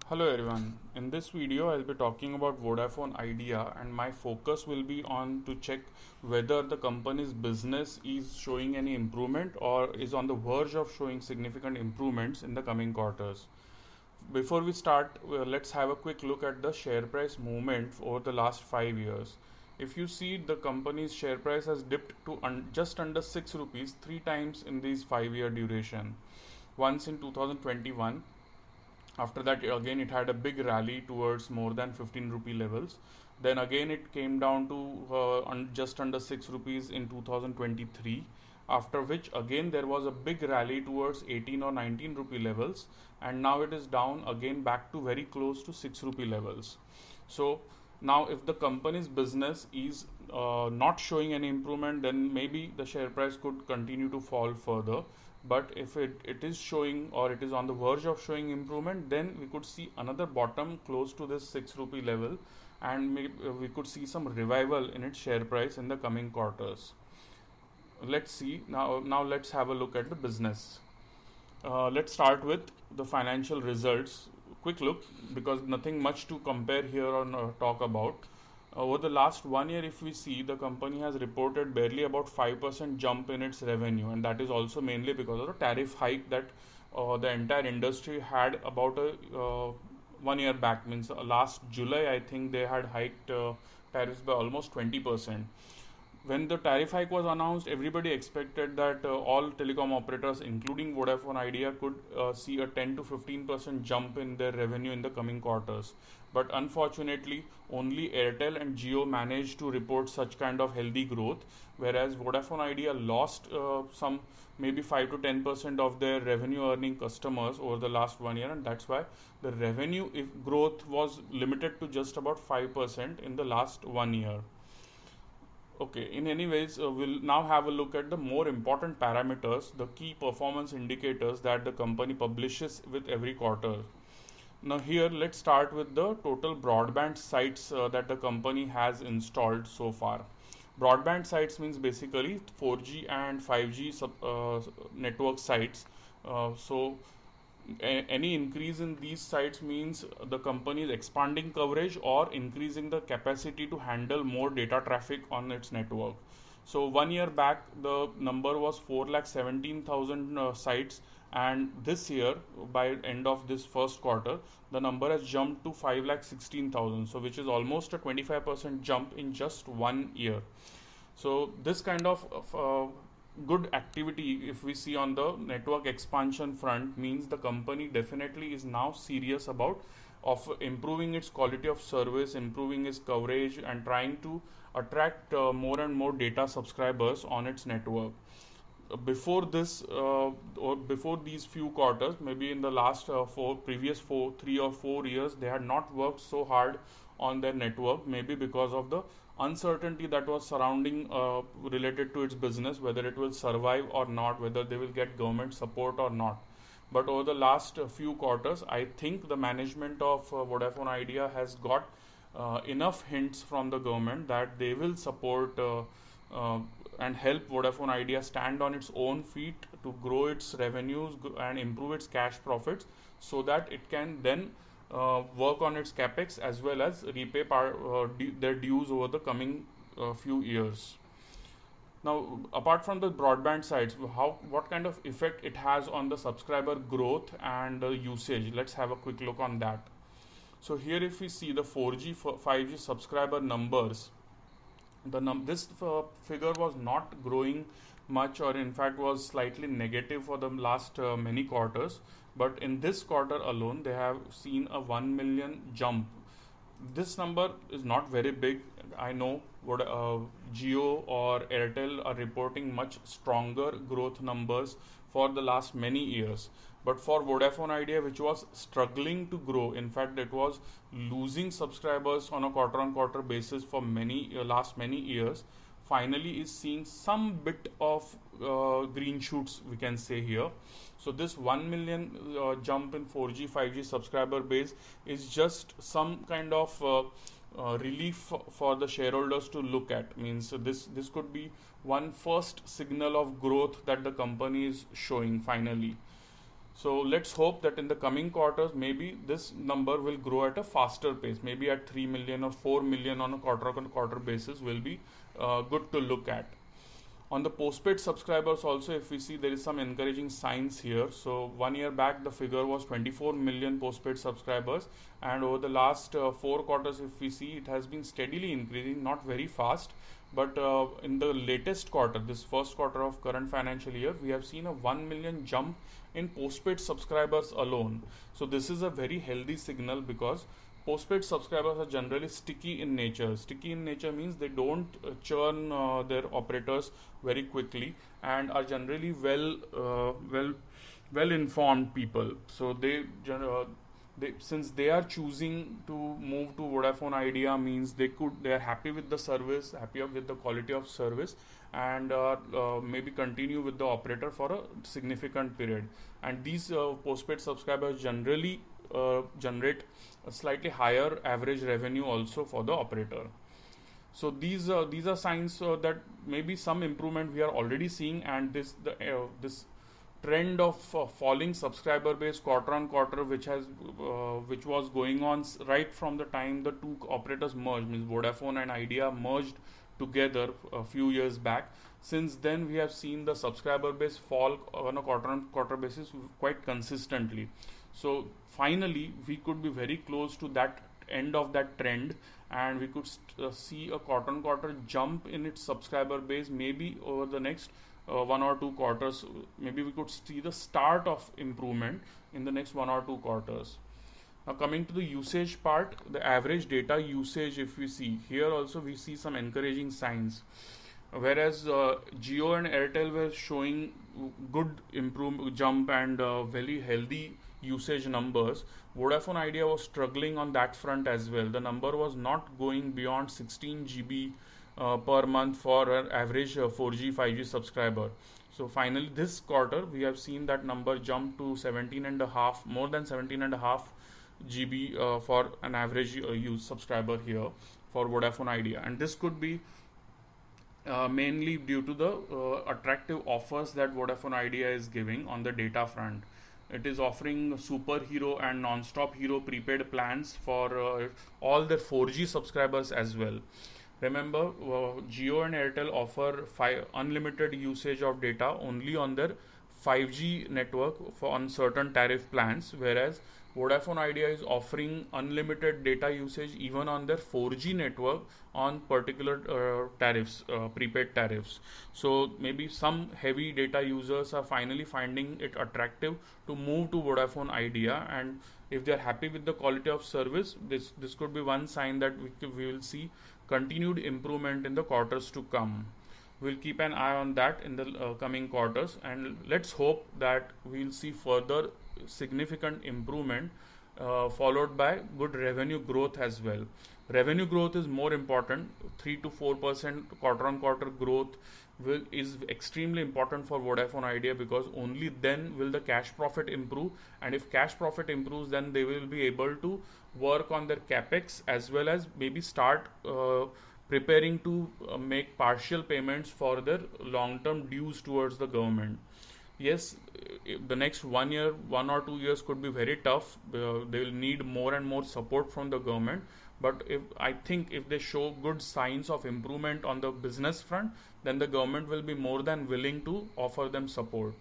Hello everyone. In this video I'll be talking about Vodafone Idea, and my focus will be on to check whether the company's business is showing any improvement or is on the verge of showing significant improvements in the coming quarters. Before we start, let's have a quick look at the share price movement over the last 5 years. If you see, the company's share price has dipped to just under 6 rupees 3 times in this 5-year duration. Once in 2021. After that, again it had a big rally towards more than 15 rupee levels. Then again it came down to just under 6 rupees in 2023, after which again there was a big rally towards 18 or 19 rupee levels, and now it is down again back to very close to 6 rupee levels. So now if the company's business is not showing any improvement, then maybe the share price could continue to fall further. But if it is showing, or it is on the verge of showing improvement, then we could see another bottom close to this 6 rupee level, and we could see some revival in its share price in the coming quarters. Let's see now let's have a look at the business. Let's start with the financial results. Quick look, because nothing much to compare here or talk about. Over the last 1 year, if we see, the company has reported barely about 5% jump in its revenue, and that is also mainly because of the tariff hike that the entire industry had about 1 year back. Means last July, I think they had hiked tariffs by almost 20%. When the tariff hike was announced, everybody expected that all telecom operators, including Vodafone Idea, could see a 10 to 15% jump in their revenue in the coming quarters. But unfortunately, only Airtel and Jio managed to report such kind of healthy growth, whereas Vodafone Idea lost some maybe 5 to 10% of their revenue earning customers over the last 1 year, and that's why the revenue growth was limited to just about 5% in the last 1 year. Okay, in any ways, we'll now have a look at the more important parameters, the key performance indicators that the company publishes with every quarter. Now here, let's start with the total broadband sites that the company has installed so far. Broadband sites means basically 4G and 5G network sites. Any increase in these sites means the company is expanding coverage or increasing the capacity to handle more data traffic on its network. So 1 year back the number was 4,17,000 sites, and this year, by end of this first quarter, the number has jumped to 5,16,000, so which is almost a 25% jump in just 1 year. So this kind of good activity, if we see on the network expansion front, means the company definitely is now serious about of improving its quality of service, improving its coverage, and trying to attract more and more data subscribers on its network. Before this or before these few quarters, maybe in the last 3 or 4 years, they had not worked so hard on their network, maybe because of the uncertainty that was surrounding related to its business, whether it will survive or not, whether they will get government support or not. But over the last few quarters, I think the management of Vodafone Idea has got enough hints from the government that they will support and help Vodafone Idea stand on its own feet to grow its revenues and improve its cash profits, so that it can then work on its capex as well as repay their dues over the coming few years. Now, apart from the broadband sites, what kind of effect it has on the subscriber growth and usage? Let's have a quick look on that. So here, if we see the 4G 5G subscriber numbers, this figure was not growing much, or in fact was slightly negative for the last many quarters, but in this quarter alone they have seen a 1 million jump. This number is not very big. I know what Jio or Airtel are reporting much stronger growth numbers for the last many years, but for Vodafone Idea, which was struggling to grow, in fact it was losing subscribers on a quarter on quarter basis for last many years, finally is seeing some bit of green shoots, we can say here. So this 1 million jump in 4G 5G subscriber base is just some kind of relief for the shareholders to look at. Means this could be one first signal of growth that the company is showing finally. So let's hope that in the coming quarters, maybe this number will grow at a faster pace, maybe at 3 million or 4 million on a quarter basis will be good to look at. On the postpaid subscribers also, if we see, there is some encouraging signs here. So 1 year back the figure was 24 million postpaid subscribers, and over the last 4 quarters, if we see, it has been steadily increasing, not very fast, but in the latest quarter, this first quarter of current financial year, we have seen a 1 million jump in postpaid subscribers alone. So this is a very healthy signal, because postpaid subscribers are generally sticky in nature. Sticky in nature means they don't churn their operators very quickly, and are generally well informed people. So since they are choosing to move to Vodafone Idea, means they are happy with the service, happy with the quality of service, and maybe continue with the operator for a significant period. And these postpaid subscribers generally generate a slightly higher average revenue also for the operator. So these are signs that maybe some improvement we are already seeing, and this trend of falling subscriber base quarter on quarter, which was going on right from the time the two operators merged, means Vodafone and Idea merged together a few years back. Since then, we have seen the subscriber base fall on a quarter on quarter basis quite consistently. So finally, we could be very close to that end of that trend, and we could see a quarter on quarter jump in its subscriber base, maybe over the next 1 or 2 quarters. Maybe we could see the start of improvement in the next 1 or 2 quarters. Now coming to the usage part, the average data usage, if we see here also, we see some encouraging signs. Whereas Jio and Airtel were showing good jump and very healthy usage numbers, Vodafone Idea was struggling on that front as well. The number was not going beyond 16 GB per month for an average 4G 5G subscriber. So finally this quarter we have seen that number jump to 17.5, more than 17.5 GB for an average use subscriber here for Vodafone Idea. And this could be mainly due to the attractive offers that Vodafone Idea is giving on the data front. It is offering super hero and non-stop hero prepaid plans for all their 4G subscribers as well. Remember, Jio and Airtel offer unlimited usage of data only on their 5G network on certain tariff plans, whereas Vodafone Idea is offering unlimited data usage even on their 4G network on particular tariffs, prepaid tariffs. So maybe some heavy data users are finally finding it attractive to move to Vodafone Idea, and if they are happy with the quality of service, this could be one sign that we will see continued improvement in the quarters to come. We'll keep an eye on that in the coming quarters, and let's hope that we'll see further significant improvement followed by good revenue growth as well. Revenue growth is more important. 3 to 4% quarter on quarter growth is extremely important for Vodafone Idea, because only then will the cash profit improve, and if cash profit improves, then they will be able to work on their capex as well as maybe start preparing to make partial payments for their long-term dues towards the government. Yes, the next 1 year, 1 or 2 years could be very tough. They will need more and more support from the government. But I think if they show good signs of improvement on the business front, then the government will be more than willing to offer them support.